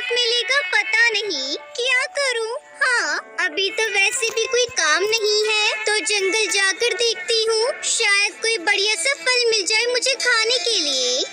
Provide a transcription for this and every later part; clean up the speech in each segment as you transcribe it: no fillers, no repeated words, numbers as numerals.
कब मिलेगा पता नहीं, क्या करूं? हाँ, अभी तो वैसे भी कोई काम नहीं है, तो जंगल जाकर देखती हूँ, शायद कोई बढ़िया सा फल मिल जाए मुझे खाने के लिए।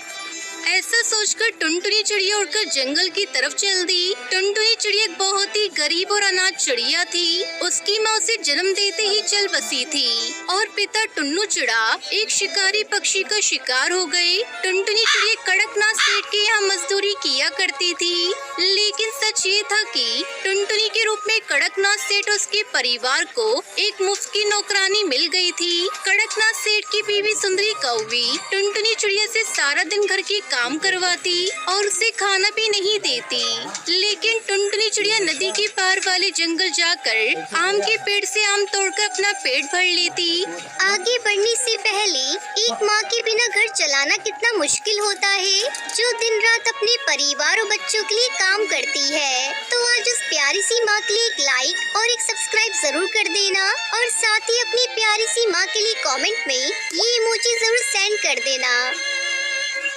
ऐसा सोचकर टुनटुनी चिड़िया उड़कर जंगल की तरफ चल दी। टुनटुनी चिड़िया एक बहुत ही गरीब और अनाथ चिड़िया थी। उसकी माँ उसे जन्म देते ही चल बसी थी और पिता टुन्नू चिड़ा एक शिकारी पक्षी का शिकार हो गए। टुनटुनी चिड़िया कड़कनाथ सेठ के यहाँ मजदूरी किया करती थी, लेकिन सच ये था कि टुनटुनी के रूप में कड़कनाथ सेठ उसके परिवार को एक मुफ्त की नौकरानी मिल गई थी। कड़कनाथ सेठ की बीवी सुंदरी कौवी टुनटुनी चिड़िया से सारा दिन घर के काम करवाती और उसे खाना भी नहीं देती, लेकिन टुनटुनी चिड़िया नदी के पार वाले जंगल जाकर आम के पेड़ से आम तोड़कर अपना पेट भर लेती। आगे बढ़ने से पहले एक माँ के बिना घर चलाना कितना मुश्किल होता है, जो दिन रात अपने परिवार और बच्चों के लिए काम करती है। तो आज उस प्यारी सी माँ के लिए एक लाइक और एक सब्सक्राइब जरूर कर देना, और साथ ही अपनी प्यारी सी माँ के लिए कमेंट में ये इमोजी जरूर सेंड कर देना।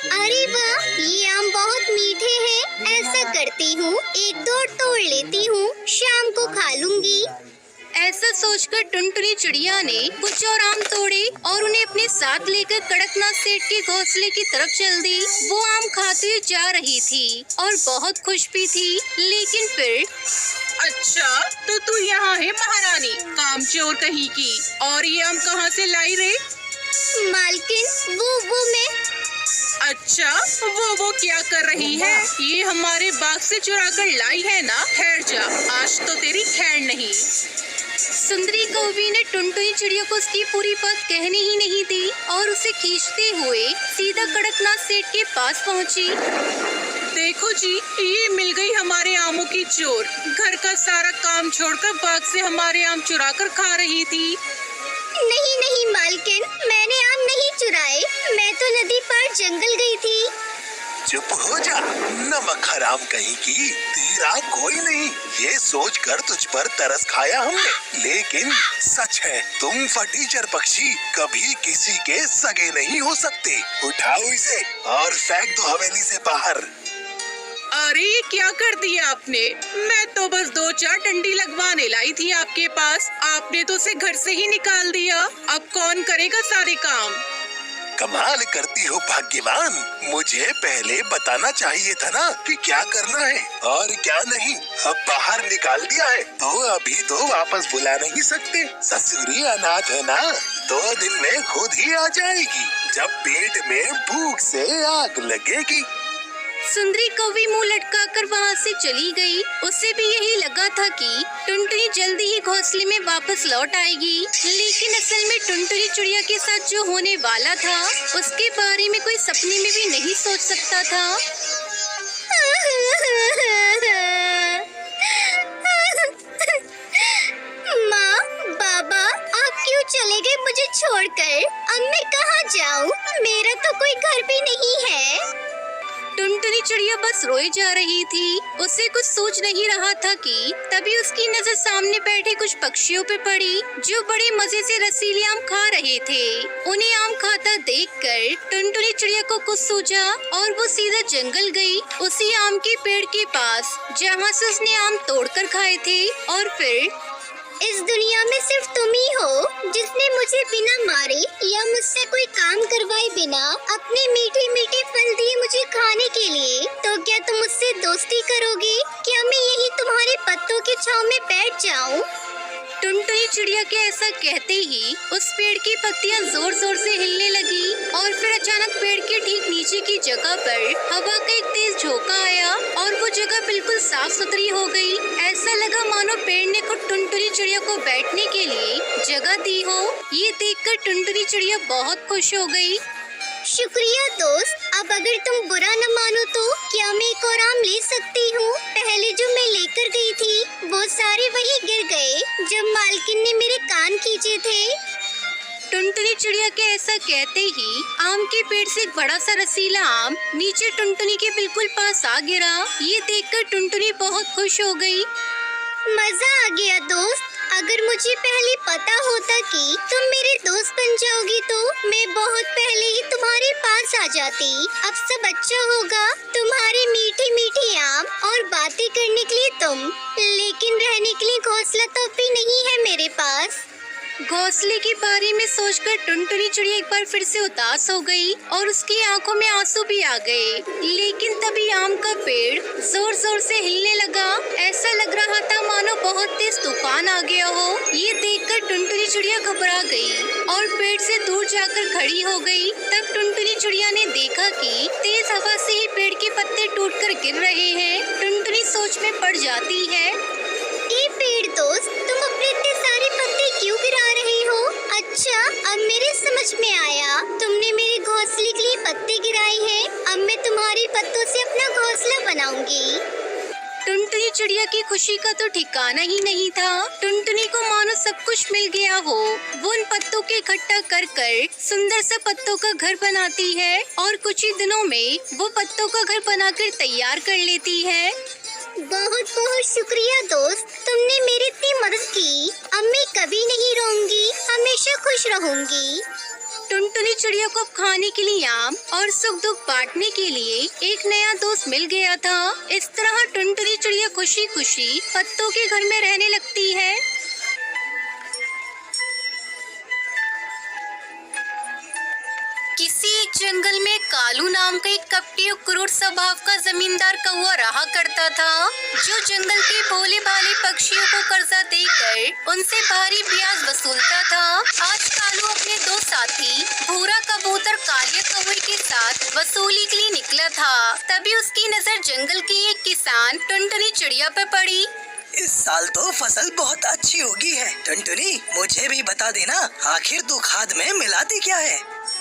अरे वाह, ये आम बहुत मीठे हैं। ऐसा करती हूँ, एक दो तोड़ लेती हूँ, शाम को खा लूंगी। ऐसा सोचकर टुनटुनी चिड़िया ने कुछ और आम तोड़े और उन्हें अपने साथ लेकर कड़कनाथ सेठ के घोंसले की तरफ चल दी। वो आम खाते हुए जा रही थी और बहुत खुश भी थी, लेकिन फिर अच्छा, तो तू यहाँ है महारानी, कामचोर कहीं की, और ये आम कहाँ से लाई रे? मालकिन, वो मैं। अच्छा, वो क्या कर रही है? ये हमारे बाग से चुरा कर लाई है ना? ठहर जा, आज तो तेरी खैर नहीं। सुंदरी कौवी ने टुनटुनी चिड़िया को उसकी पूरी बात कहने ही नहीं दी और उसे खींचते हुए सीधा कड़कनाथ सेठ के पास पहुंची। देखो जी, ये मिल गई हमारे आमों की चोर। घर का सारा काम छोड़कर बाग से हमारे आम चुरा कर खा रही थी। नहीं नहीं मालकिन, मैंने आम नहीं चुराए, मैं तो नदी पार जंगल गई थी। चुप हो जा, नमक हराम कहीं की, तेरा कोई नहीं। ये सोचकर तुझ पर तरस खाया हमने, लेकिन सच है तुम फटीचर पक्षी कभी किसी के सगे नहीं हो सकते। उठाओ इसे और फेंक दो हवेली से बाहर। अरे ये क्या कर दिया आपने? मैं तो बस 2-4 डंडी लगवाने लाई थी आपके पास, आपने तो उसे घर से ही निकाल दिया। अब कौन करेगा सारे काम? कमाल करती हो भाग्यवान, मुझे पहले बताना चाहिए था ना कि क्या करना है और क्या नहीं। अब बाहर निकाल दिया है तो अभी तो वापस बुला नहीं सकते। ससुरी अनाथ है ना, 2 दिन में खुद ही आ जाएगी, जब पेट में भूख से आग लगेगी। सुंदरी कौवी मुंह लटकाकर वहाँ से चली गई। उसे भी यही लगा था कि टुनटुनी जल्दी ही घोंसले में वापस लौट आएगी, लेकिन असल में टुनटुनी चिड़िया के साथ जो होने वाला था उसके बारे में कोई सपने में भी नहीं सोच सकता था। माँ, बाबा, आप क्यों चले गए मुझे छोड़कर? अब मैं कहाँ जाऊँ? मेरा तो कोई घर भी नहीं है। टुनटुनी चिड़िया बस रोए जा रही थी। उसे कुछ सोच नहीं रहा था कि तभी उसकी नजर सामने बैठे कुछ पक्षियों पे पड़ी, जो बड़े मजे से रसीले आम खा रहे थे। उन्हें आम खाता देखकर टुनटुनी चिड़िया को कुछ सूझा और वो सीधा जंगल गई, उसी आम के पेड़ के पास जहाँ से उसने आम तोड़कर खाए थे। और फिर इस दुनिया में सिर्फ तुम ही हो जिसने मुझे बिना मारे या मुझसे कोई काम करवाए बिना अपने मीठे मीठे फल दिए मुझे खाने के लिए। तो क्या तुम मुझसे दोस्ती करोगे? क्या मैं यही तुम्हारे पत्तों की छांव में बैठ जाऊं? टुनटुनी चिड़िया के ऐसा कहते ही उस पेड़ की पत्तियां जोर जोर से हिलने लगी और फिर अचानक पेड़ के ठीक नीचे की जगह पर हवा का एक तेज झोंका आया और वो जगह बिल्कुल साफ सुथरी हो गई। ऐसा लगा मानो पेड़ ने खुद टुनटुनी चिड़िया को बैठने के लिए जगह दी हो। ये देखकर टुनटुनी चिड़िया बहुत खुश हो गई। शुक्रिया दोस्त, अब अगर तुम बुरा न मानो तो क्या मैं एक और आम ले सकती हूँ? पहले जो मैं लेकर गई थी वो सारे वही गिर गए जब मालकिन ने मेरे कान खींचे थे। टुनटुनी चिड़िया के ऐसा कहते ही आम के पेड़ से एक बड़ा सा रसीला आम नीचे टुनटुनी के बिल्कुल पास आ गिरा। ये देखकर टुनटुनी बहुत खुश हो गई। मजा आ गया दोस्त, अगर मुझे पहले पता होता कि तुम मेरे दोस्त बन जाओगी तो मैं बहुत पहले ही तुम्हारे पास आ जाती। अब सब अच्छा होगा, तुम्हारे मीठे मीठे आम और बातें घोंसला तो भी नहीं है मेरे पास। घोंसले के बारे में सोचकर टुनटुनी चिड़िया एक बार फिर से उदास हो गई और उसकी आंखों में आंसू भी आ गए। लेकिन तभी आम का पेड़ जोर जोर से हिलने लगा। ऐसा लग रहा था मानो बहुत तेज तूफान आ गया हो। ये देखकर टुनटुनी चिड़िया घबरा गई और पेड़ से दूर जाकर खड़ी हो गई। तब टुनटुनी चिड़िया ने देखा कि तेज हवा से ही पेड़ के पत्ते टूटकर गिर रहे हैं। टुनटुनी सोच में पड़ जाती है। ए पेड़ दोस्त, तुम अपने इतने सारे पत्ते क्यों गिरा रहे हो? अच्छा, अब मेरे समझ में आया, तुमने मेरे घोंसले के लिए पत्ते गिराए हैं। अब मैं तुम्हारे पत्तों से अपना घोंसला बनाऊंगी। टुनटुनी चिड़िया की खुशी का तो ठिकाना ही नहीं था। टुनटुनी को मानो सब कुछ मिल गया हो। वो उन पत्तों के इकट्ठा कर कर सुंदर सा पत्तों का घर बनाती है और कुछ ही दिनों में वो पत्तों का घर बनाकर तैयार कर लेती है। बहुत बहुत शुक्रिया दोस्त, तुमने मेरी इतनी मदद की। अब मैं कभी नहीं रोऊंगी, हमेशा खुश रहूंगी। टुनटुनी चिड़िया को अब खाने के लिए आम और सुख दुख बांटने के लिए एक नया दोस्त मिल गया था। इस तरह टुनटुनी चिड़िया खुशी खुशी पत्तों के घर में रहने लगती है। किसी एक जंगल में कालू नाम का एक कपटी और क्रूर स्वभाव का जमींदार कौवा रहा करता था, जो जंगल के भोले भाले पक्षियों को कर्जा देकर उनसे भारी ब्याज वसूलता था। आज कालू अपने दो साथी भूरा कबूतर काले कौवे के साथ वसूली के लिए निकला था। तभी उसकी नजर जंगल के एक किसान टुनटुनी चिड़िया पर पड़ी। इस साल तो फसल बहुत अच्छी होगी है। टुनटुनी, मुझे भी बता देना, आखिर तू खाद में मिलाती क्या है?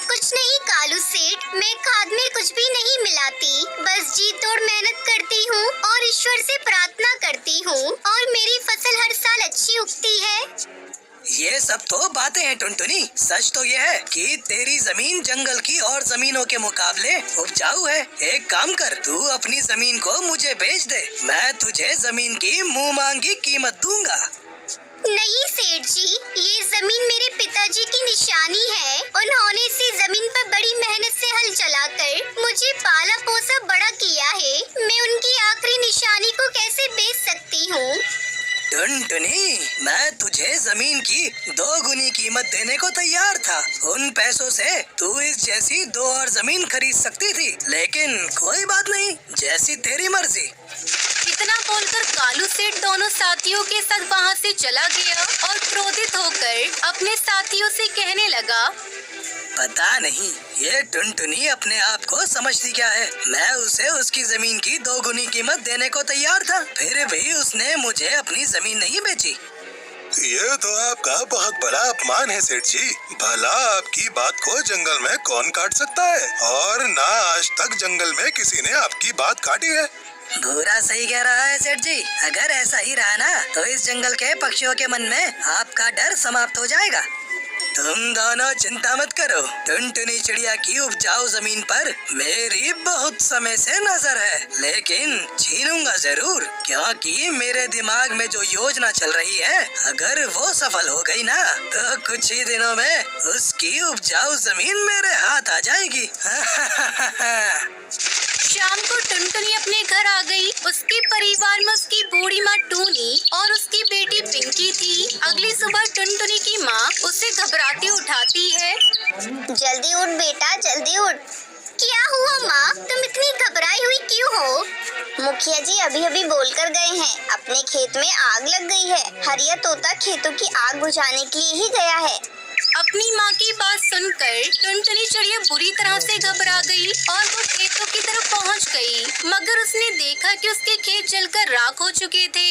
कुछ नहीं कालू सेठ, मैं खाद में कुछ भी नहीं मिलाती, बस जी तोड़ मेहनत करती हूँ और ईश्वर से प्रार्थना करती हूँ और मेरी फसल हर साल अच्छी उगती है। ये सब तो बातें हैं टुनटुनी, सच तो ये है कि तेरी जमीन जंगल की और जमीनों के मुकाबले उपजाऊ है। एक काम कर, तू अपनी जमीन को मुझे बेच दे, मैं तुझे जमीन की मुंह मांगी कीमत दूंगा। नहीं सेठ जी, ये जमीन मेरे पिताजी की निशानी है। उन्होंने इसी जमीन पर बड़ी मेहनत से हल चलाकर मुझे पाला पोसा बड़ा किया है। मैं उनकी आखिरी निशानी को कैसे बेच सकती हूँ? टुनटुनी, मैं तुझे जमीन की 2 गुनी कीमत देने को तैयार था। उन पैसों से तू इस जैसी 2 और जमीन खरीद सकती थी, लेकिन कोई बात नहीं, जैसी तेरी मर्जी। इतना बोलकर कालू सेठ दोनों साथियों के साथ वहाँ से चला गया और क्रोधित होकर अपने साथियों से कहने लगा, पता नहीं ये टुनटुनी अपने आप को समझती क्या है। मैं उसे उसकी जमीन की 2 गुनी कीमत देने को तैयार था, फिर भी उसने मुझे अपनी जमीन नहीं बेची। ये तो आपका बहुत बड़ा अपमान है सेठ जी। भला आपकी बात को जंगल में कौन काट सकता है, और ना आज तक जंगल में किसी ने आपकी बात काटी है। भूरा सही कह रहा है सेठ जी, अगर ऐसा ही रहा ना तो इस जंगल के पक्षियों के मन में आपका डर समाप्त हो जाएगा। तुम दोनों चिंता मत करो, टुनटुनी चिड़िया की उपजाऊ जमीन पर मेरी बहुत समय से नजर है, लेकिन छीनूंगा जरूर, क्योंकि मेरे दिमाग में जो योजना चल रही है, अगर वो सफल हो गई ना तो कुछ ही दिनों में उसकी उपजाऊ जमीन मेरे हाथ आ जाएगी। शाम को टुनटुनी अपने घर आ गई। उसके परिवार में उसकी बूढ़ी माँ टूनी और उसकी बेटी पिंकी थी। अगली सुबह टुनटुनी की माँ उसे घबराती उठाती है। जल्दी उठ बेटा, जल्दी उठ। क्या हुआ माँ, तुम इतनी घबराई हुई क्यों हो? मुखिया जी अभी अभी बोलकर गए हैं, अपने खेत में आग लग गई है। हरिया तोता खेतों की आग बुझाने के लिए ही गया है। अपनी माँ की बात सुनकर टुनटुनी चिड़िया बुरी तरह से घबरा गई और वो खेतों की तरफ पहुँच गई, मगर उसने देखा कि उसके खेत जलकर राख हो चुके थे।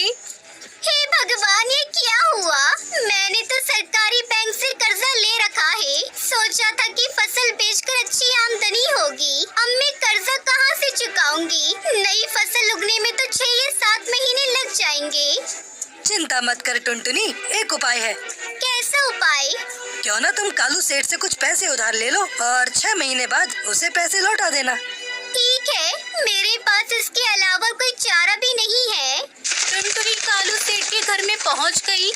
हे भगवान, ये क्या हुआ? मैंने तो सरकारी बैंक से कर्जा ले रखा है। सोचा था कि फसल बेचकर अच्छी आमदनी होगी। अब मैं कर्जा कहाँ से चुकाऊंगी? नई फसल उगने में तो 6 या 7 महीने लग जाएंगे। चिंता मत कर टुनटुनी, एक उपाय है। कैसा उपाय? क्यों ना तुम कालू सेठ से कुछ पैसे उधार ले लो और 6 महीने बाद उसे पैसे लौटा देना। ठीक है, मेरे पास इसके अलावा कोई चारा भी नहीं है। टुनटुनी कालू सेठ के घर में पहुंच गई।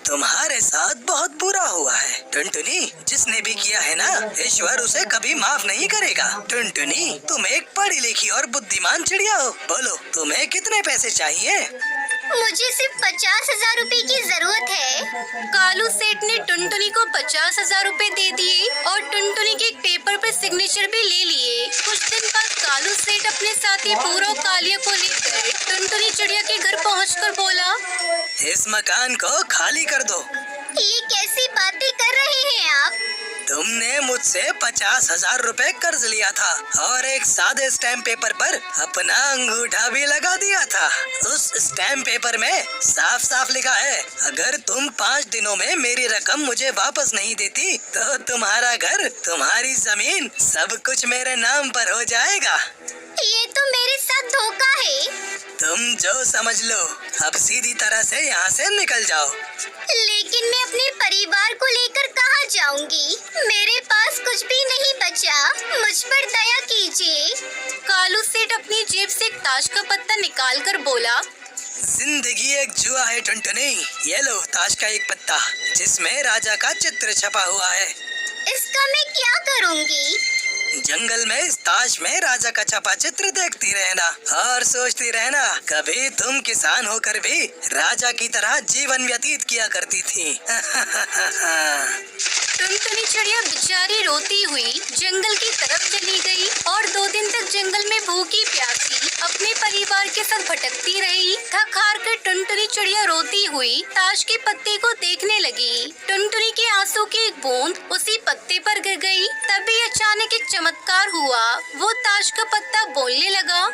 तुम्हारे साथ बहुत बुरा हुआ है टुनटुनी, जिसने भी किया है ना, ईश्वर उसे कभी माफ नहीं करेगा। टुनटुनी, तुम एक पढ़ी लिखी और बुद्धिमान चिड़िया हो। बोलो, तुम्हें कितने पैसे चाहिए? मुझे सिर्फ 50,000 रुपए की जरूरत है। कालू सेठ ने टुनटुनी को 50,000 रुपए दे दिए और टुनटुनी के एक पेपर पर सिग्नेचर भी ले लिए। कुछ दिन बाद कालू सेठ अपने साथी पूरा और कालिया को लेकर टुनटुनी चिड़िया के घर पहुंचकर बोला, इस मकान को खाली कर दो। ये कैसी बातें कर रहे हैं आप? तुमने मुझसे 50,000 रुपए कर्ज लिया था और एक सादे स्टैम्प पेपर पर अपना अंगूठा भी लगा दिया था। उस स्टैम्प पेपर में साफ साफ लिखा है, अगर तुम 5 दिनों में मेरी रकम मुझे वापस नहीं देती तो तुम्हारा घर, तुम्हारी जमीन, सब कुछ मेरे नाम पर हो जाएगा। ये तो मेरे साथ धोखा है। तुम जो समझ लो, अब सीधी तरह से यहाँ से निकल जाओ। लेकिन मैं अपने परिवार को लेकर कहाँ जाऊंगी? मेरे पास कुछ भी नहीं बचा, मुझ पर दया कीजिए। कालू सेठ अपनी जेब से एक ताश का पत्ता निकाल कर बोला, जिंदगी एक जुआ है टुनटुनी। ये लो ताश का एक पत्ता जिसमें राजा का चित्र छपा हुआ है। इसका मैं क्या करूंगी? जंगल में इस ताश में राजा का छपा चित्र देखती रहना और सोचती रहना, कभी तुम किसान होकर भी राजा की तरह जीवन व्यतीत किया करती थी। टुनटुनी चिड़िया बेचारी रोती हुई जंगल की तरफ चली गई और 2 दिन तक जंगल में भूखी प्यासी अपने परिवार के साथ भटकती रही। थक हार कर टुनटुनी चिड़िया रोती हुई ताश के पत्ते को देखने लगी। टुनटुनी के आंसू की एक बूंद उसी पत्ते पर गिर गई। तभी अचानक एक चमत्कार हुआ। वो ताश का पत्ता बोलने लगा,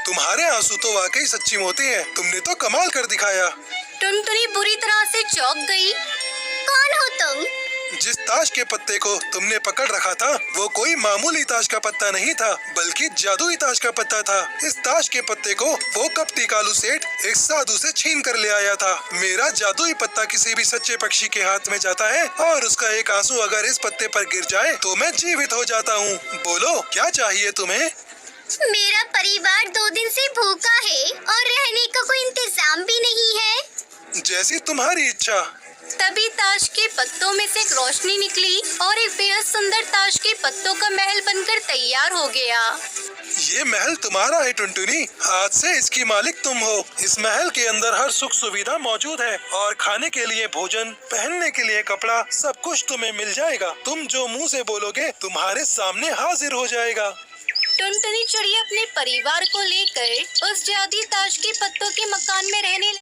तुम्हारे आंसू तो वाकई सच्ची मोती हैं। तुमने तो कमाल कर दिखाया। टुनटुनी बुरी तरह से चौंक गई। कौन हो तुम? जिस ताश के पत्ते को तुमने पकड़ रखा था वो कोई मामूली ताश का पत्ता नहीं था, बल्कि जादुई ताश का पत्ता था। इस ताश के पत्ते को वो कपटी कालू सेठ एक साधु से छीन कर ले आया था। मेरा जादुई पत्ता किसी भी सच्चे पक्षी के हाथ में जाता है और उसका एक आंसू अगर इस पत्ते पर गिर जाए तो मैं जीवित हो जाता हूँ। बोलो क्या चाहिए तुम्हें? मेरा परिवार 2 दिन से भूखा है और रहने का कोई इंतजाम भी नहीं है। जैसी तुम्हारी इच्छा। तभी ताश के पत्तों में से एक रोशनी निकली और एक बेहद सुंदर ताश के पत्तों का महल बनकर तैयार हो गया। ये महल तुम्हारा है टुनटुनी, आज से इसकी मालिक तुम हो। इस महल के अंदर हर सुख सुविधा मौजूद है और खाने के लिए भोजन, पहनने के लिए कपड़ा, सब कुछ तुम्हें मिल जाएगा। तुम जो मुंह से बोलोगे तुम्हारे सामने हाजिर हो जाएगा। टुनटुनी चिड़िया अपने परिवार को लेकर उस जादुई ताश के पत्तों के मकान में रहने